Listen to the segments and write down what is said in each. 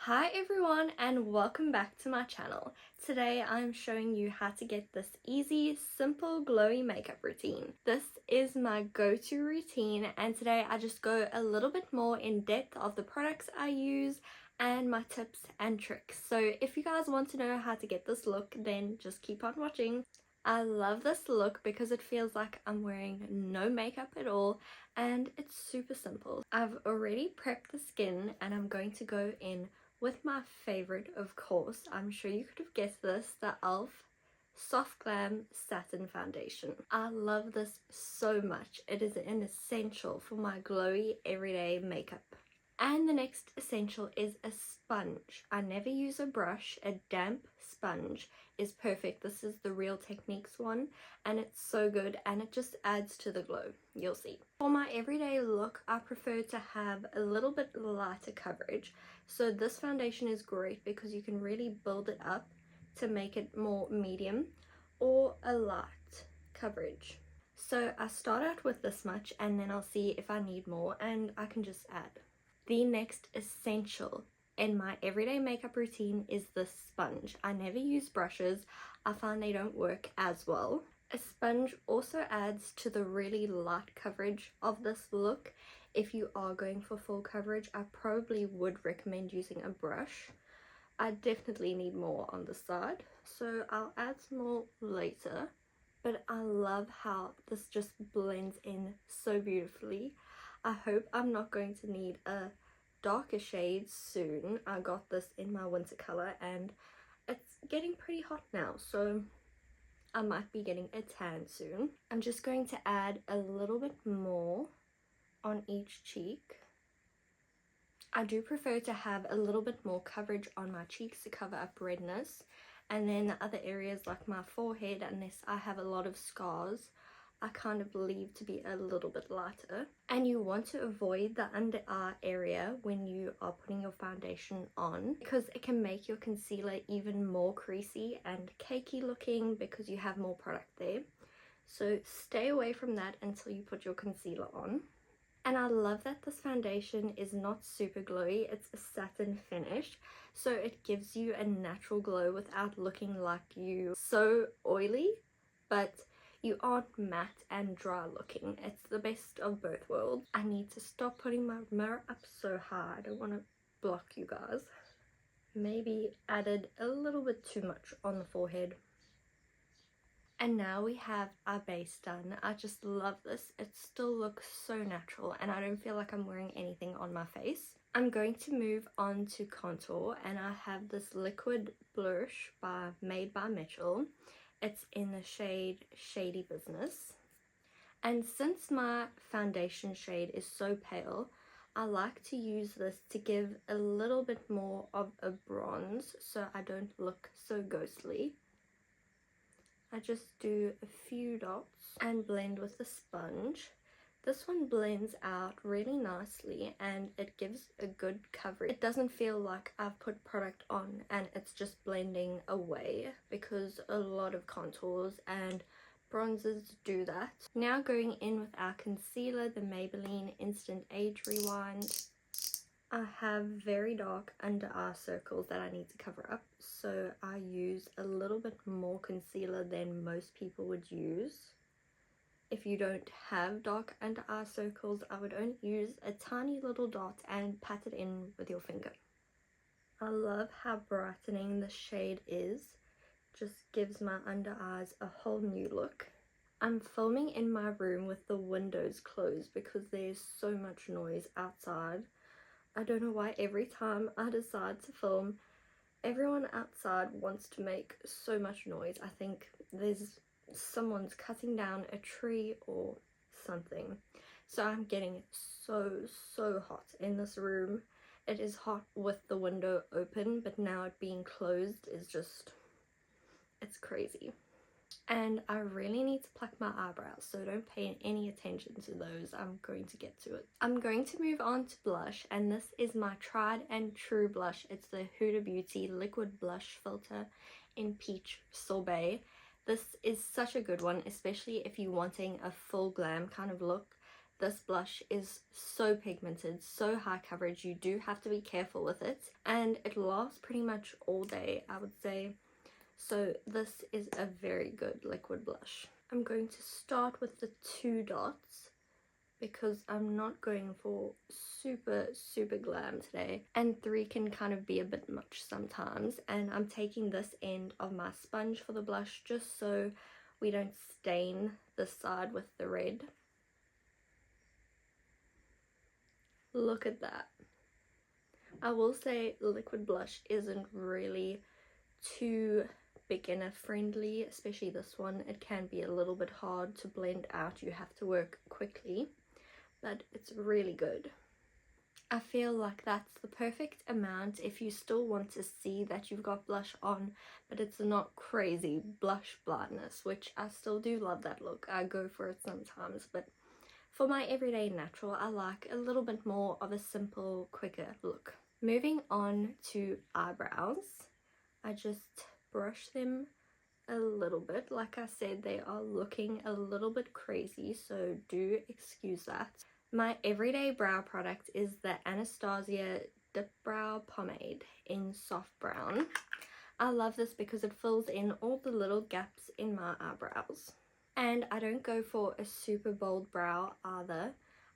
Hi everyone and welcome back to my channel. Today I'm showing you how to get this easy, simple, glowy makeup routine. This is my go-to routine and today I just go a little bit more in depth of the products I use and my tips and tricks. So if you guys want to know how to get this look, then just keep on watching. I love this look because it feels like I'm wearing no makeup at all and it's super simple. I've already prepped the skin and I'm going to go in with my favorite, of course, I'm sure you could have guessed this, the e.l.f. Soft Glam Satin Foundation. I love this so much. It is an essential for my glowy everyday makeup. And the next essential is a sponge. I never use a brush. A damp sponge is perfect. This is the Real Techniques one and it's so good and it just adds to the glow. You'll see. For my everyday look, I prefer to have a little bit lighter coverage. So this foundation is great because you can really build it up to make it more medium or a light coverage. So I start out with this much and then I'll see if I need more and I can just add. The next essential in my everyday makeup routine is this sponge. I never use brushes. I find they don't work as well. A sponge also adds to the really light coverage of this look. If you are going for full coverage, I probably would recommend using a brush. I definitely need more on the side, so I'll add some more later. But I love how this just blends in so beautifully. I hope I'm not going to need a darker shade soon. I got this in my winter color and it's getting pretty hot now, so I might be getting a tan soon. I'm just going to add a little bit more on each cheek. I do prefer to have a little bit more coverage on my cheeks to cover up redness, and then the other areas like my forehead, unless I have a lot of scars, I kind of leave to be a little bit lighter. And you want to avoid the under eye area when you are putting your foundation on because it can make your concealer even more creasy and cakey looking because you have more product there. So stay away from that until you put your concealer on. And I love that this foundation is not super glowy, it's a satin finish, so it gives you a natural glow without looking like you so oily, but you aren't matte and dry looking. It's the best of both worlds. I need to stop putting my mirror up so high. I don't want to block you guys. Maybe added a little bit too much on the forehead. And now we have our base done. I just love this. It still looks so natural and I don't feel like I'm wearing anything on my face. I'm going to move on to contour and I have this liquid blush made by Mitchell. It's in the shade Shady Business. And since my foundation shade is so pale, I like to use this to give a little bit more of a bronze so I don't look so ghostly. I just do a few dots and blend with the sponge. This one blends out really nicely and it gives a good coverage. It doesn't feel like I've put product on and it's just blending away because a lot of contours and bronzers do that. Now going in with our concealer, the Maybelline Instant Age Rewind. I have very dark under eye circles that I need to cover up, so I use a little bit more concealer than most people would use. If you don't have dark under eye circles, I would only use a tiny little dot and pat it in with your finger. I love how brightening the shade is. Just gives my under eyes a whole new look. I'm filming in my room with the windows closed because there's so much noise outside. I don't know why every time I decide to film, everyone outside wants to make so much noise. I think someone's cutting down a tree or something. So I'm getting so hot in this room. It is hot with the window open, but now it being closed is just, it's crazy. And I really need to pluck my eyebrows, so don't pay any attention to those. I'm going to get to it. I'm going to move on to blush, and this is my tried and true blush. It's the Huda Beauty Liquid Blush Filter in Peach Sorbet. This is such a good one, especially if you're wanting a full glam kind of look. this blush is so pigmented, so high coverage. You do have to be careful with it, and it lasts pretty much all day, I would say. So this is a very good liquid blush. I'm going to start with the 2 dots because I'm not going for super glam today, and 3 can kind of be a bit much sometimes. And I'm taking this end of my sponge for the blush just so we don't stain this side with the red. Look at that. I will say liquid blush isn't really too beginner friendly, especially this one. It can be a little bit hard to blend out. You have to work quickly, but it's really good. I feel like that's the perfect amount if you still want to see that you've got blush on, but it's not crazy blush blindness, which I still do love that look. I go for it sometimes, but for my everyday natural, I like a little bit more of a simple, quicker look. Moving on to eyebrows, I just brush them a little bit. Like I said, they are looking a little bit crazy, so do excuse that. My everyday brow product is the Anastasia Dip Brow Pomade in Soft Brown. I love this because it fills in all the little gaps in my eyebrows. And I don't go for a super bold brow either.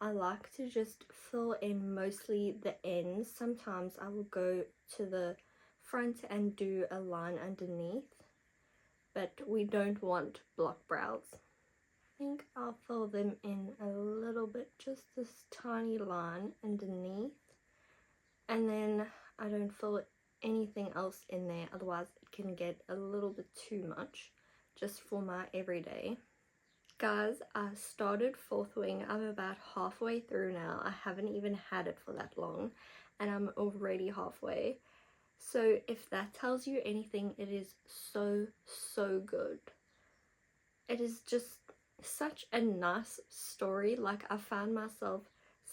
I like to just fill in mostly the ends. Sometimes I will go to the front and do a line underneath, but we don't want block brows. I think I'll fill them in a little bit, just this tiny line underneath, and then I don't fill anything else in there, otherwise it can get a little bit too much just for my everyday. Guys, I started 4th wing. I'm about halfway through now. I haven't even had it for that long and I'm already halfway. So if that tells you anything, it is so good. It is just such a nice story. Like, I found myself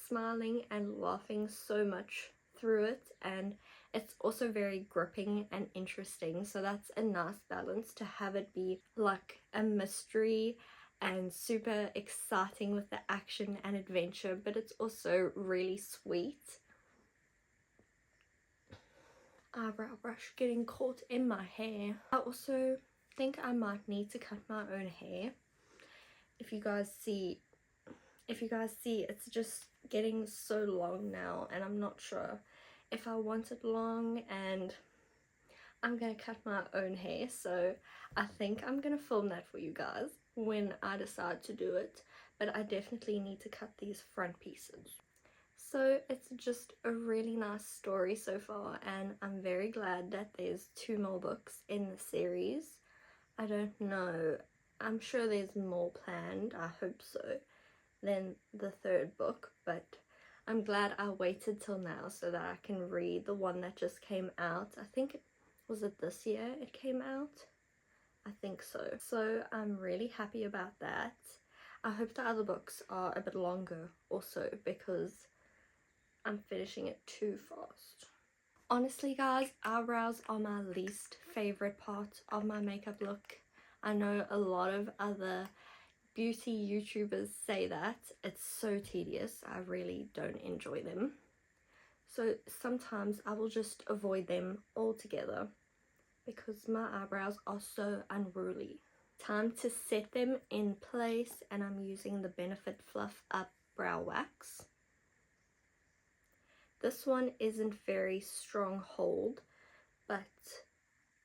smiling and laughing so much through it, and it's also very gripping and interesting, so that's a nice balance to have it be like a mystery and super exciting with the action and adventure, but it's also really sweet. Eyebrow brush getting caught in my hair. I also think I might need to cut my own hair. If you guys see, it's just getting so long now, and I'm not sure if I want it long, and I'm gonna cut my own hair, so I think I'm gonna film that for you guys when I decide to do it, but I definitely need to cut these front pieces. So it's just a really nice story so far, and I'm very glad that there's 2 more books in the series. I don't know, I'm sure there's more planned, I hope so, than the 3rd book, but I'm glad I waited till now so that I can read the one that just came out. I think, was it this year it came out? I think so. So I'm really happy about that. I hope the other books are a bit longer also, because I'm finishing it too fast. Honestly guys, eyebrows are my least favorite part of my makeup look. I know a lot of other beauty YouTubers say that. It's so tedious. I really don't enjoy them. So sometimes I will just avoid them altogether because my eyebrows are so unruly. Time to set them in place, and I'm using the Benefit Fluff Up Brow Wax. This one isn't very strong hold, but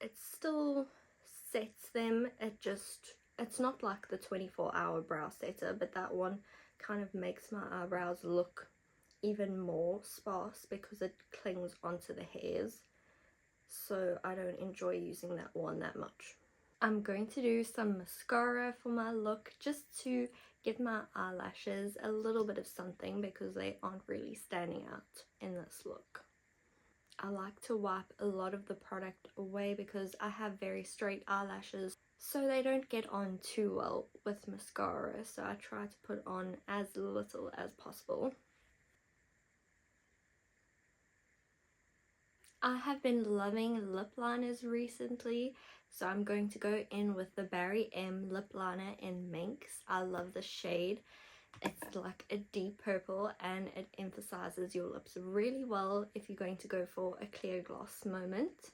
it still sets them. It's not like the 24-hour brow setter, but that one kind of makes my eyebrows look even more sparse because it clings onto the hairs. So I don't enjoy using that one that much. I'm going to do some mascara for my look just to give my eyelashes a little bit of something because they aren't really standing out in this look. I like to wipe a lot of the product away because I have very straight eyelashes, so they don't get on too well with mascara, so I try to put on as little as possible. I have been loving lip liners recently, so I'm going to go in with the Barry M lip liner in Minx. I love the shade. It's like a deep purple and it emphasizes your lips really well if you're going to go for a clear gloss moment.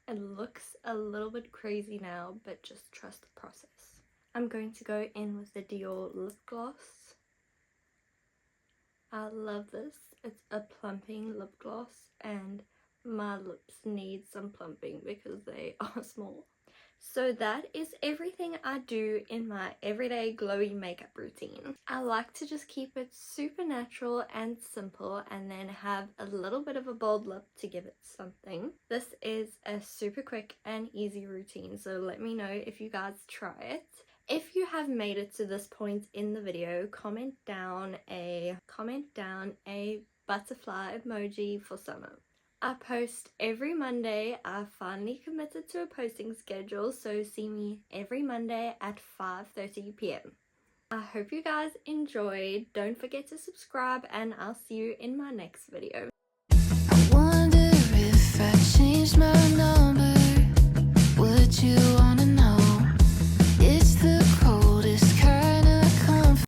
It looks a little bit crazy now, but just trust the process. I'm going to go in with the Dior lip gloss. I love this. It's a plumping lip gloss and my lips need some plumping because they are small. So that is everything I do in my everyday glowy makeup routine. I like to just keep it super natural and simple and then have a little bit of a bold lip to give it something. This is a super quick and easy routine, so let me know if you guys try it. If you have made it to this point in the video, comment down a butterfly emoji for summer. I post every Monday. I finally committed to a posting schedule, so see me every Monday at 5:30 p.m. I hope you guys enjoyed. Don't forget to subscribe and I'll see you in my next video.